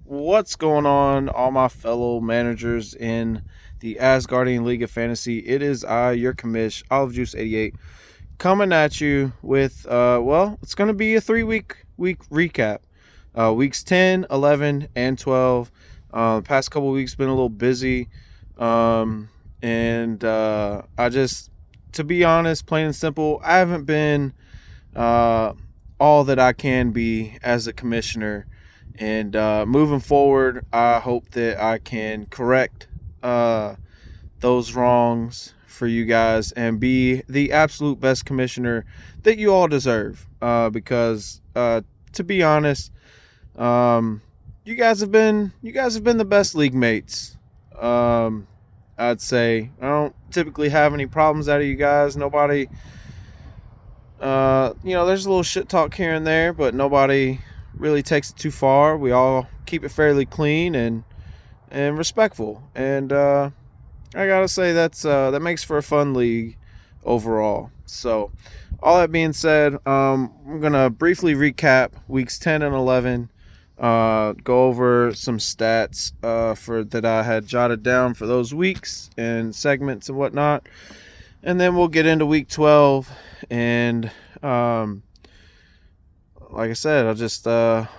What's going on, all my fellow managers in the Asgardian League of Fantasy? It is I, your commish, Olive Juice 88, coming at you with it's going to be a 3 week recap. Weeks 10, 11, and 12. The past couple weeks been a little busy, and I just, to be honest, plain and simple, I haven't been uh, all that I can be as a commissioner. And moving forward, I hope that I can correct uh, those wrongs for you guys and be the absolute best commissioner that you all deserve. Because to be honest, you guys have been the best league mates. I'd say I don't typically have any problems out of you guys. Nobody, there's a little shit talk here and there, but nobody really takes it too far. We all keep it fairly clean and respectful. And I gotta say that makes for a fun league overall. So, all that being said, I'm gonna briefly recap weeks 10 and 11. Go over some stats for that I had jotted down for those weeks and segments and whatnot, and then we'll get into week 12. And like I said, I'll just try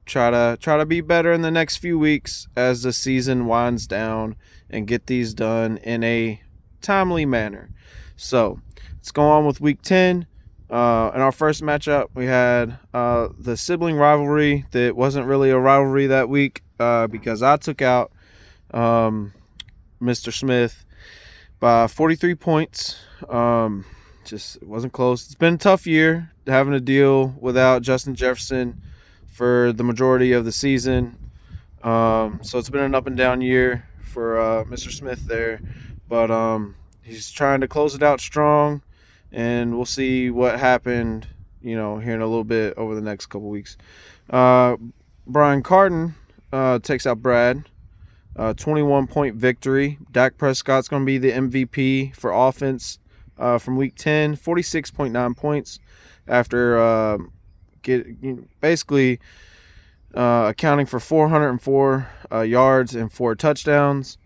to be better in the next few weeks as the season winds down and get these done in a timely manner. So let's go on with week 10. In our first matchup, we had the sibling rivalry that wasn't really a rivalry that week because I took out Mr. Smith by 43 points. Just it wasn't close. It's been a tough year having to deal without Justin Jefferson for the majority of the season. So it's been an up and down year for Mr. Smith there. But he's trying to close it out strong, and we'll see what happened, here in a little bit over the next couple weeks. Brian Carden takes out Brad. 21-point victory. Dak Prescott's going to be the MVP for offense from week 10. 46.9 points after basically accounting for 404 yards and 4 touchdowns.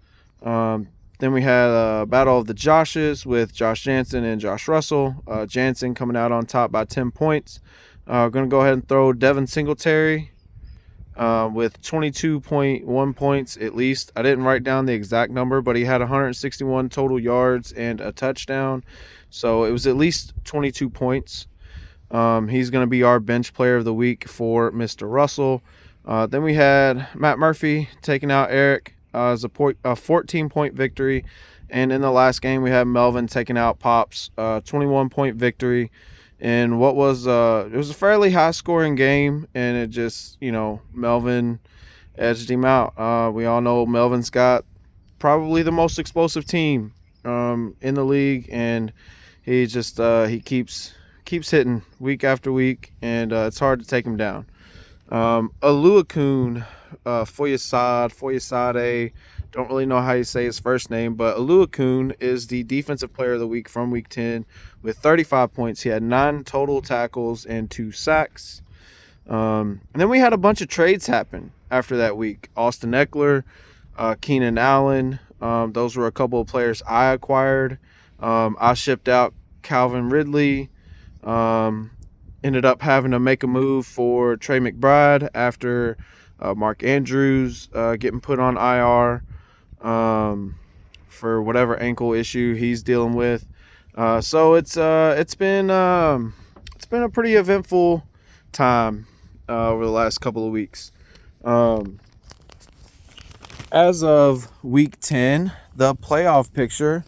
Then we had a battle of the Joshes with Josh Jansen and Josh Russell. Jansen coming out on top by 10 points. Going to go ahead and throw Devin Singletary with 22.1 points at least. I didn't write down the exact number, but he had 161 total yards and a touchdown. So it was at least 22 points. He's going to be our bench player of the week for Mr. Russell. Then we had Matt Murphy taking out Eric as a 14-point victory. And in the last game, we had Melvin taking out Pops, 21-point victory. And what was it was a fairly high-scoring game, and it just, Melvin edged him out. We all know Melvin's got probably the most explosive team in the league, and he just he keeps hitting week after week, and it's hard to take him down. Aluakun Foyesade, don't really know how you say his first name, but Aluakun is the defensive player of the week from week 10 with 35 points. He had 9 total tackles and 2 sacks. And then we had a bunch of trades happen after that week. Austin Eckler, Keenan Allen, those were a couple of players I acquired. I shipped out Calvin Ridley. Ended up having to make a move for Trey McBride after Mark Andrews getting put on IR for whatever ankle issue he's dealing with. So it's been a pretty eventful time over the last couple of weeks. As of week 10, the playoff picture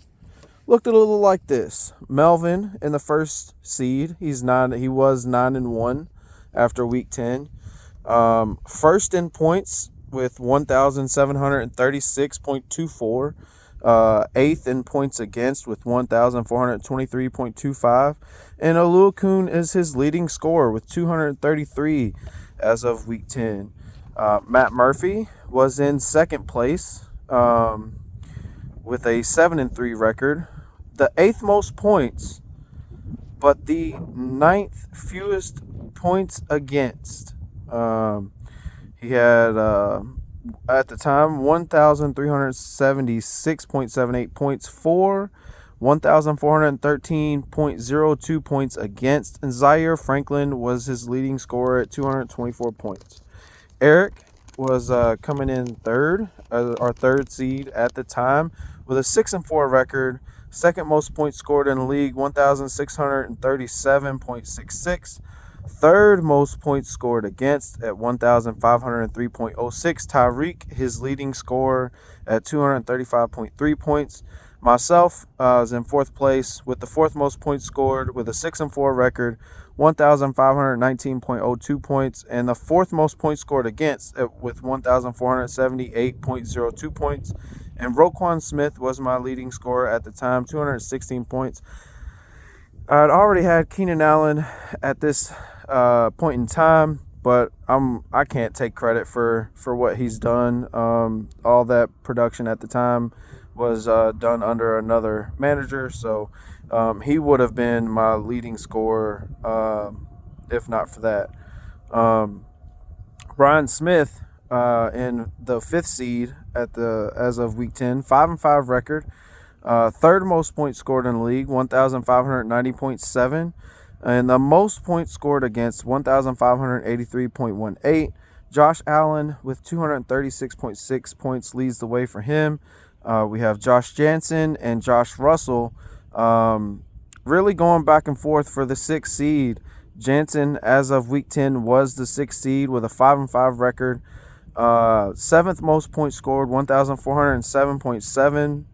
looked a little like this. Melvin in the first seed. He was 9-1 after week 10. First in points with 1,736.24. Eighth in points against with 1,423.25. And Oluokun is his leading scorer with 233 as of week 10. Matt Murphy was in second place with a 7-3 record. The 8th most points, but the 9th fewest points against. He had, at the time, 1,376.78 points for, 1,413.02 points against, and Zaire Franklin was his leading scorer at 224 points. Eric was coming in third, our third seed at the time, with a 6-4 record. Second most points scored in the league, 1,637.66. Third most points scored against at 1,503.06. Tyreek, his leading scorer at 235.3 points. Myself was in fourth place with the fourth most points scored with a 6-4 record, 1,519.02 points, and the fourth most points scored against with 1,478.02 points. And Roquan Smith was my leading scorer at the time, 216 points. I'd already had Keenan Allen at this point in time, but I can't take credit for what he's done. All that production at the time was done under another manager, so he would have been my leading scorer if not for that. Brian Smith in the fifth seed as of week 10, 5-5 record. Third most points scored in the league, 1,590.7. And the most points scored against, 1,583.18. Josh Allen with 236.6 points leads the way for him. We have Josh Jansen and Josh Russell really going back and forth for the sixth seed. Jansen, as of week 10, was the sixth seed with a 5-5 record. Seventh most points scored, 1,407.7.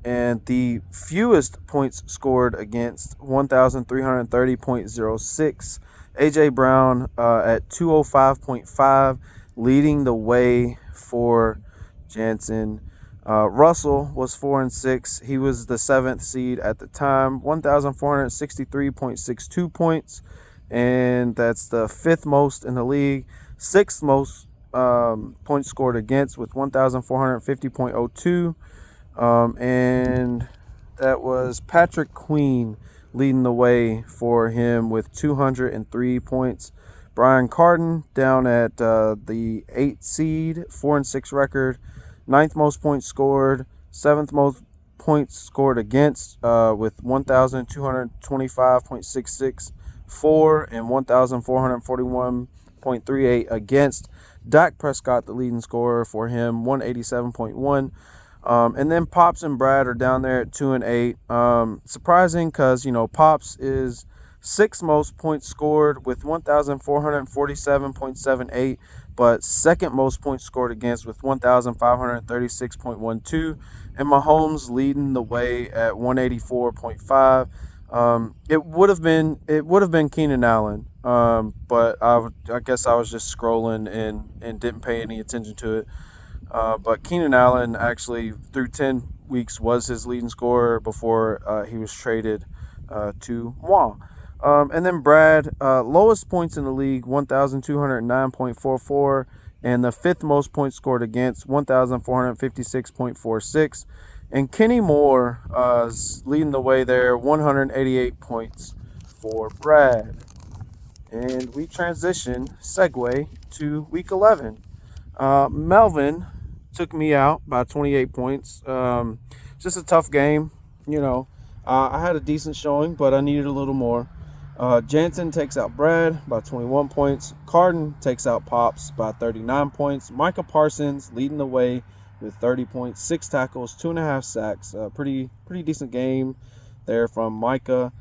And the fewest points scored against, 1,330.06. A.J. Brown at 205.5, leading the way for Jansen. Russell was 4-6. He was the seventh seed at the time, 1,463.62 points, and that's the fifth most in the league. Sixth most points scored against with 1,450.02. And that was Patrick Queen leading the way for him with 203 points. Brian Carden down at the 8th seed, 4-6 record. Ninth most points scored. Seventh most points scored against with 1,225.66 for and 1,441.38 against. Dak Prescott, the leading scorer for him, 187.1. And then Pops and Brad are down there at 2 and 8. Surprising because, Pops is sixth most points scored with 1,447.78, but second most points scored against with 1,536.12. And Mahomes leading the way at 184.5. It would have been Keenan Allen, but I guess I was just scrolling and didn't pay any attention to it. But Keenan Allen actually, through 10 weeks, was his leading scorer before he was traded to moi. And then Brad, lowest points in the league, 1,209.44, and the fifth most points scored against, 1,456.46. And Kenny Moore is leading the way there, 188 points for Brad. And we segue to week 11. Melvin took me out by 28 points. Just a tough game, I had a decent showing, but I needed a little more. Jansen takes out Brad by 21 points. Carden takes out Pops by 39 points. Micah Parsons leading the way with 30 points, 6 tackles, 2.5 sacks. Pretty decent game there from Micah.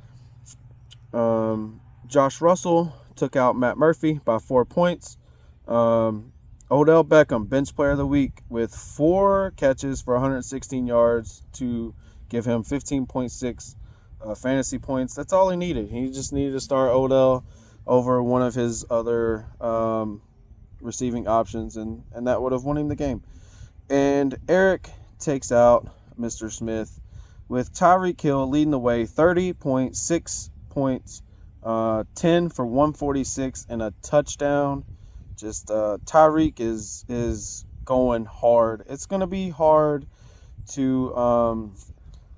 Josh Russell took out Matt Murphy by 4 points. Odell Beckham, bench player of the week, with 4 catches for 116 yards to give him 15.6 fantasy points. That's all he needed. He just needed to start Odell over one of his other receiving options, and that would have won him the game. And Eric takes out Mr. Smith with Tyreek Hill leading the way, 30.6 points, 10 for 146 and a touchdown. Just Tyreek is going hard. It's going to be hard to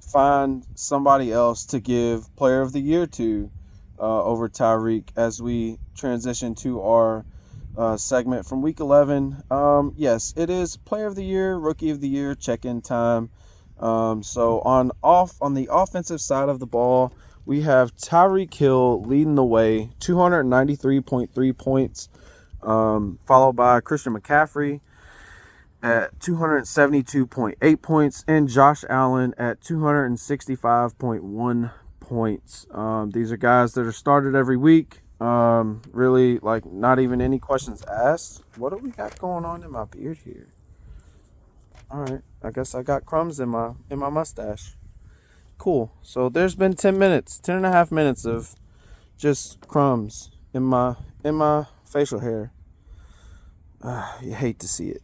find somebody else to give Player of the Year to over Tyreek as we transition to our segment from Week 11. Yes, it is Player of the Year, Rookie of the Year check-in time. So on the offensive side of the ball, we have Tyreek Hill leading the way, 293.3 points, followed by Christian McCaffrey at 272.8 points, and Josh Allen at 265.1 points. These are guys that are started every week. Really, like, not even any questions asked. What do we got going on in my beard here? All right, I guess I got crumbs in my mustache. Cool. So there's been 10 and a half minutes of just crumbs in my facial hair. You hate to see it.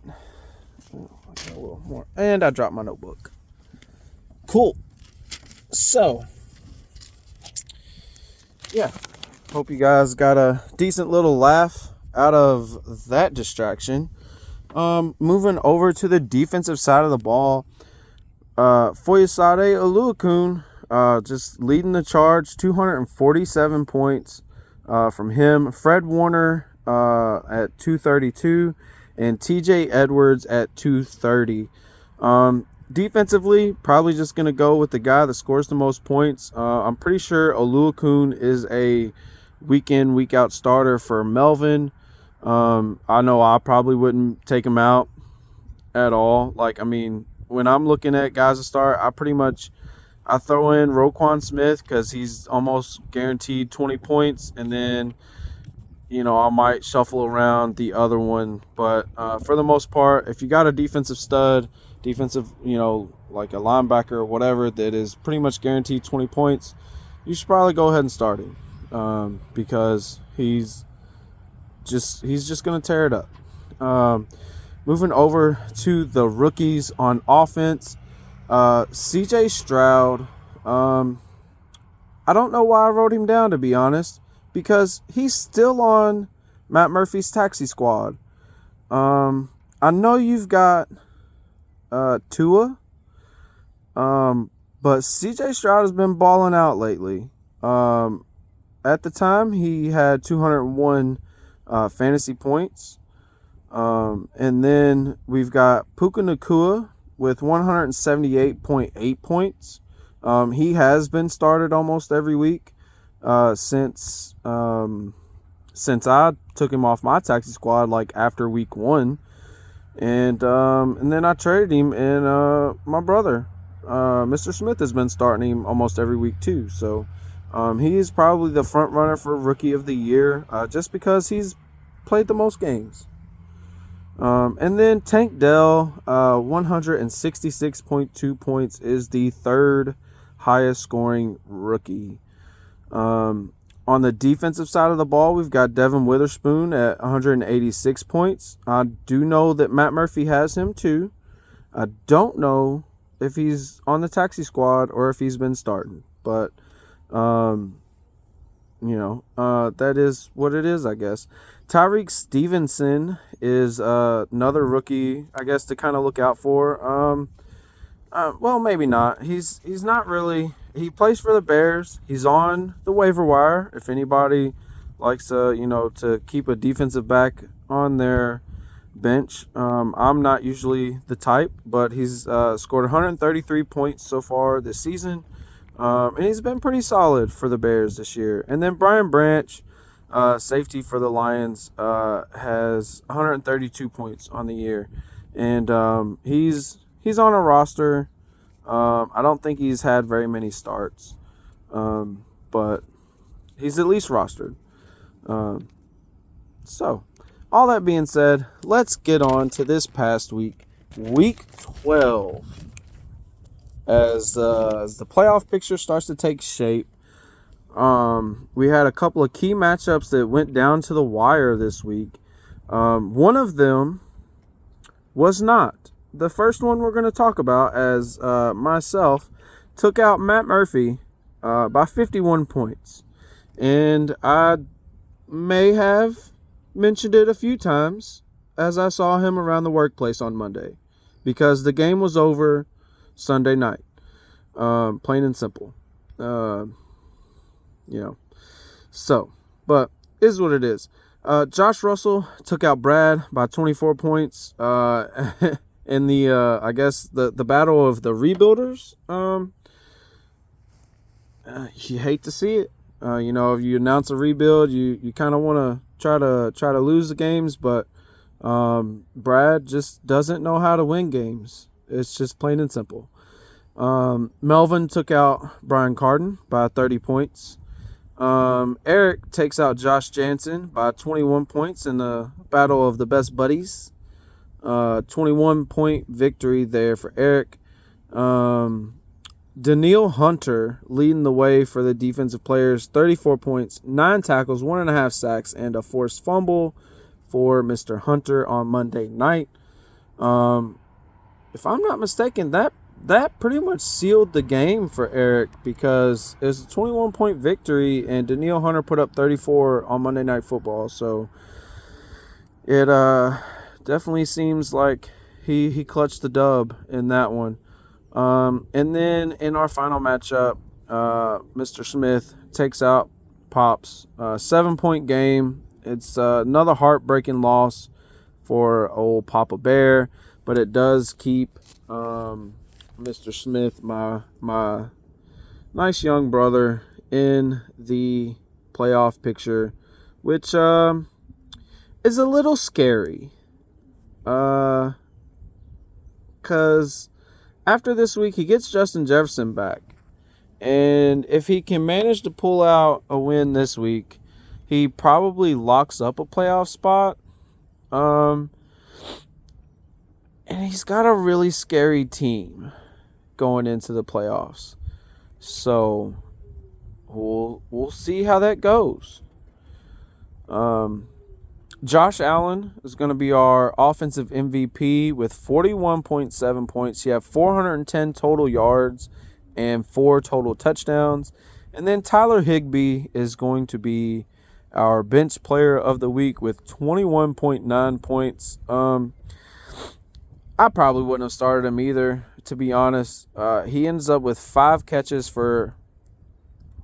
Oh, I got a little more, and I dropped my notebook. Cool. So, yeah. Hope you guys got a decent little laugh out of that distraction. Moving over to the defensive side of the ball, Foyesade Oluokun, just leading the charge, 247 points from him. Fred Warner at 232, and TJ Edwards at 230. Defensively, probably just going to go with the guy that scores the most points. I'm pretty sure Oluokun is a week in, week out starter for Melvin. I know I probably wouldn't take him out at all. Like, I mean, when I'm looking at guys to start, I throw in Roquan Smith because he's almost guaranteed 20 points, and then, you know, I might shuffle around the other one. But for the most part, if you got a defensive stud, you know, like a linebacker or whatever that is pretty much guaranteed 20 points, you should probably go ahead and start him, because he's just going to tear it up. Moving over to the rookies on offense, CJ Stroud. I don't know why I wrote him down, to be honest, because he's still on Matt Murphy's taxi squad. I know you've got Tua, but CJ Stroud has been balling out lately. At the time, he had 201 fantasy points. And then we've got Puka Nacua with 178.8 points. He has been started almost every week since I took him off my taxi squad, like after week 1. And then I traded him, and my brother, Mr. Smith, has been starting him almost every week too. So he is probably the front runner for Rookie of the Year, just because he's played the most games. And then Tank Dell, 166.2 points, is the third highest scoring rookie. On the defensive side of the ball, we've got Devin Witherspoon at 186 points. I do know that Matt Murphy has him too. I don't know if he's on the taxi squad or if he's been starting, but that is what it is, I guess. Tyreek Stevenson is another rookie, I guess, to kind of look out for. Well, maybe not. He's not really. He plays for the Bears. He's on the waiver wire. If anybody likes to keep a defensive back on their bench, I'm not usually the type, but he's scored 133 points so far this season, and he's been pretty solid for the Bears this year. And then Brian Branch, safety for the Lions, has 132 points on the year, and he's on a roster. I don't think he's had very many starts, but he's at least rostered. So, all that being said, let's get on to this past week, Week 12. As the playoff picture starts to take shape, we had a couple of key matchups that went down to the wire this week. One of them was not. The first one we're going to talk about, as myself took out Matt Murphy by 51 points. And I may have mentioned it a few times as I saw him around the workplace on Monday, because the game was over Sunday night. Plain and simple. So, but is what it is. Josh Russell took out Brad by 24 points in the I guess the battle of the rebuilders. You hate to see it. If you announce a rebuild, you kind of want to try to lose the games, but Brad just doesn't know how to win games. It's just plain and simple. Melvin took out Brian Carden by 30 points. Eric takes out Josh Jansen by 21 points in the battle of the best buddies. 21-point victory there for Eric. Daniil Hunter leading the way for the defensive players. 34 points, 9 tackles, 1.5 sacks, and a forced fumble for Mr. Hunter on Monday night. If I'm not mistaken, that pretty much sealed the game for Eric because it's a 21-point victory, and Daniil Hunter put up 34 on Monday Night Football. So it definitely seems like he clutched the dub in that one. And then in our final matchup, Mr. Smith takes out Pops. 7-point game. It's another heartbreaking loss for old Papa Bear, but it does keep Mr. Smith, my nice young brother, in the playoff picture, which is a little scary. Because after this week, he gets Justin Jefferson back. And if he can manage to pull out a win this week, he probably locks up a playoff spot. And he's got a really scary team going into the playoffs. So we'll see how that goes. Josh Allen is going to be our offensive MVP with 41.7 points. He had 410 total yards and 4 total touchdowns. And then Tyler Higbee is going to be our bench player of the week with 21.9 points. I probably wouldn't have started him either, to be honest. He ends up with 5 catches for,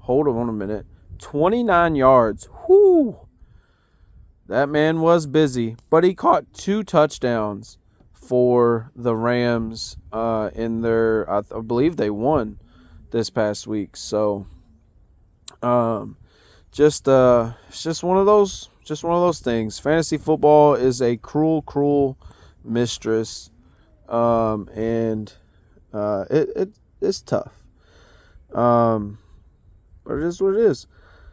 hold on a minute, 29 yards. Whoo! That man was busy, but he caught 2 touchdowns for the Rams in their, I believe they won this past week. So, it's just one of those things. Fantasy football is a cruel mistress, and it's tough. But it is what it is.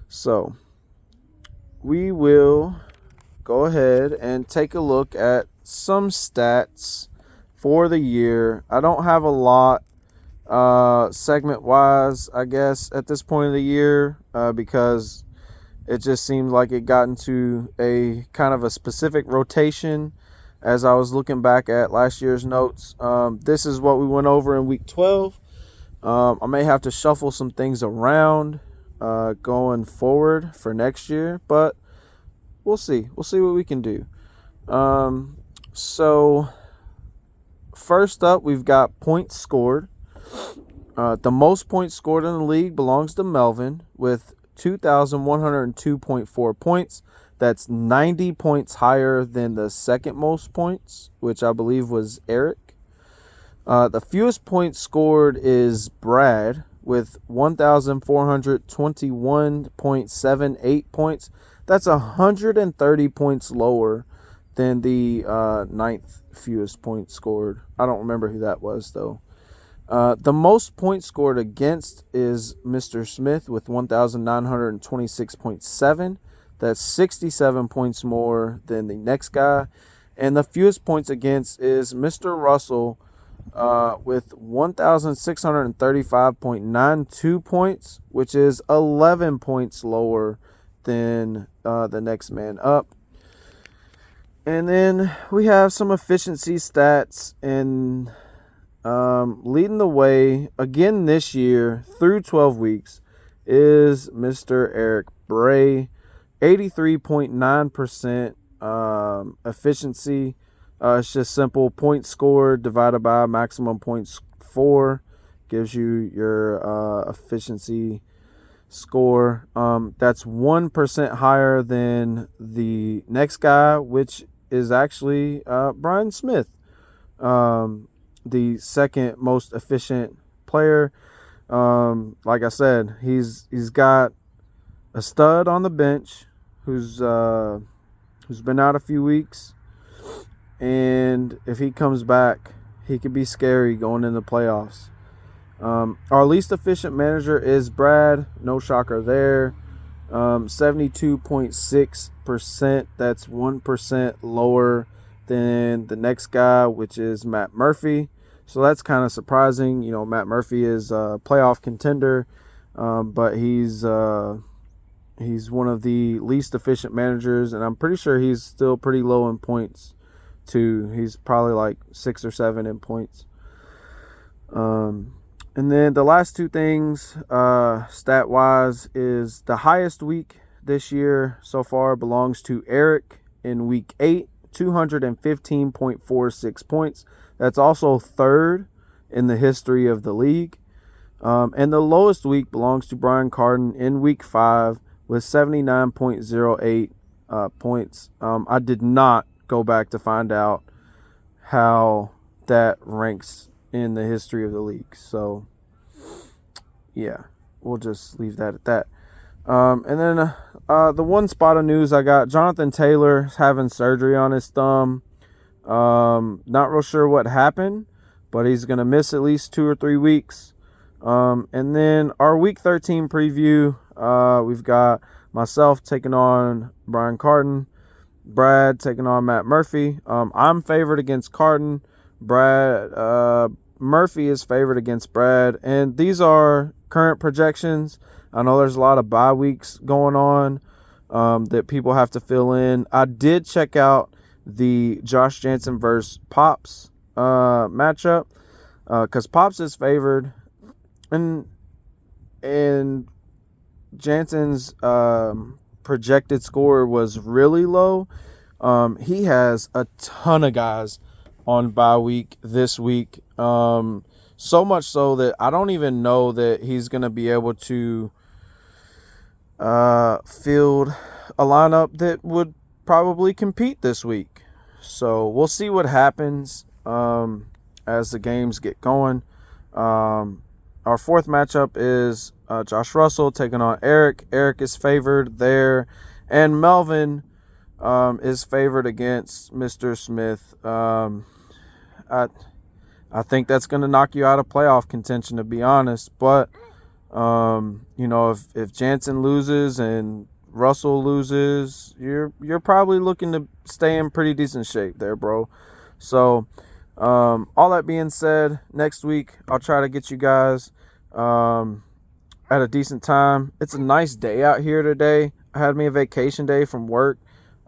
So we will go ahead and take a look at some stats for the year. I don't have a lot segment-wise, I guess, at this point of the year because it just seemed like it got into a kind of a specific rotation as I was looking back at last year's notes. This is what we went over in Week 12. I may have to shuffle some things around going forward for next year, but we'll see. We'll see what we can do. So first up, we've got points scored. The most points scored in the league belongs to Melvin with 2,102.4 points. That's 90 points higher than the second most points, which I believe was Eric. The fewest points scored is Brad with 1,421.78 points. That's 130 points lower than the ninth fewest points scored. I don't remember who that was, though. The most points scored against is Mr. Smith with 1,926.7. That's 67 points more than the next guy. And the fewest points against is Mr. Russell with 1,635.92 points, which is 11 points lower than the next man up. And then we have some efficiency stats, and leading the way again this year through 12 weeks is Mr. Eric Bray, 83.9% efficiency. It's just simple. Points scored divided by maximum points for gives you your efficiency score. That's 1% higher than the next guy, which is actually Brian Smith, the second most efficient player. Like I said, he's got a stud on the bench who's been out a few weeks, and if he comes back, he could be scary going in the playoffs. Our least efficient manager is Brad. No shocker there. 72.6%. That's 1% lower than the next guy, which is Matt Murphy. So that's kind of surprising. You know, Matt Murphy is a playoff contender, but he's one of the least efficient managers, and I'm pretty sure he's still pretty low in points too. He's probably like 6 or 7 in points. And then the last two things, stat-wise, is the highest week this year so far belongs to Eric in week 8, 215.46 points. That's also third in the history of the league. And the lowest week belongs to Brian Carden in week 5 with 79.08 points. I did not go back to find out how that ranks in the history of the league. So, yeah, we'll just leave that at that. And then the one spot of news I got, Jonathan Taylor's having surgery on his thumb. Not real sure what happened, but he's going to miss at least 2 or 3 weeks. And then our week 13 preview, we've got myself taking on Brian Carden, Brad taking on Matt Murphy. I'm favored against Carden. Murphy is favored against Brad, and these are current projections. I know there's a lot of bye weeks going on that people have to fill in. I did check out the Josh Jansen versus Pops matchup because Pops is favored, and Jansen's projected score was really low. He has a ton of guys on bye week this week. So much so that I don't even know that he's going to be able to field a lineup that would probably compete this week. So we'll see what happens as the games get going. Our fourth matchup is Josh Russell taking on Eric. Eric is favored there, and Melvin is favored against Mr. Smith. I think that's going to knock you out of playoff contention, to be honest. But, if Jansen loses and Russell loses, you're probably looking to stay in pretty decent shape there, bro. So, all that being said, next week I'll try to get you guys at a decent time. It's a nice day out here today. I had me a vacation day from work.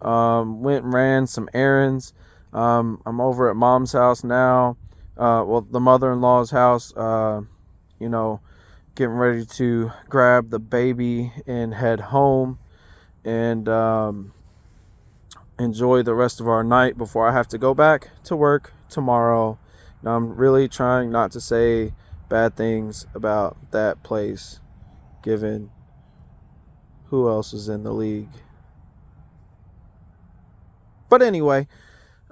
Went and ran some errands. I'm over at Mom's house now. The mother-in-law's house. Getting ready to grab the baby and head home and enjoy the rest of our night before I have to go back to work tomorrow. Now, I'm really trying not to say bad things about that place, given who else is in the league. But anyway,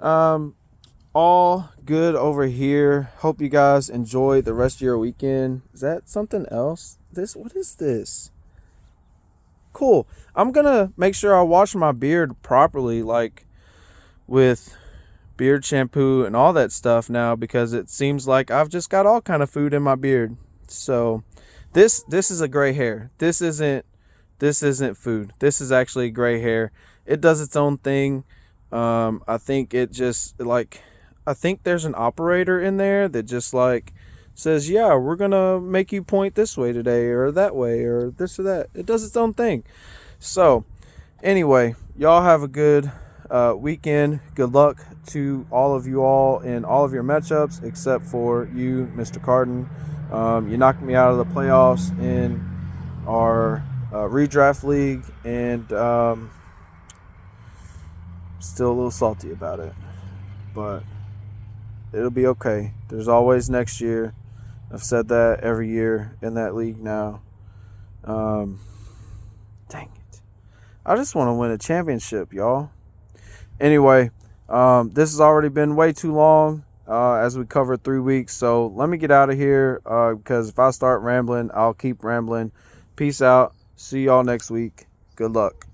all good over here. Hope you guys enjoy the rest of your weekend. Is that something else? What is this? Cool. I'm gonna make sure I wash my beard properly, like with beard shampoo and all that stuff now, because it seems like I've just got all kind of food in my beard. So this is a gray hair. This isn't food. This is actually gray hair. It does its own thing. I think there's an operator in there that just says, yeah, we're going to make you point this way today or that way or this or that. It does its own thing. So anyway, y'all have a good weekend. Good luck to all of you all in all of your matchups, except for you, Mr. Carden. You knocked me out of the playoffs in our redraft league, and still a little salty about it, but it'll be okay. There's always next year. I've said that every year in that league now. Dang it. I just want to win a championship, y'all. Anyway, this has already been way too long as we covered 3 weeks. So let me get out of here because if I start rambling, I'll keep rambling. Peace out. See y'all next week. Good luck.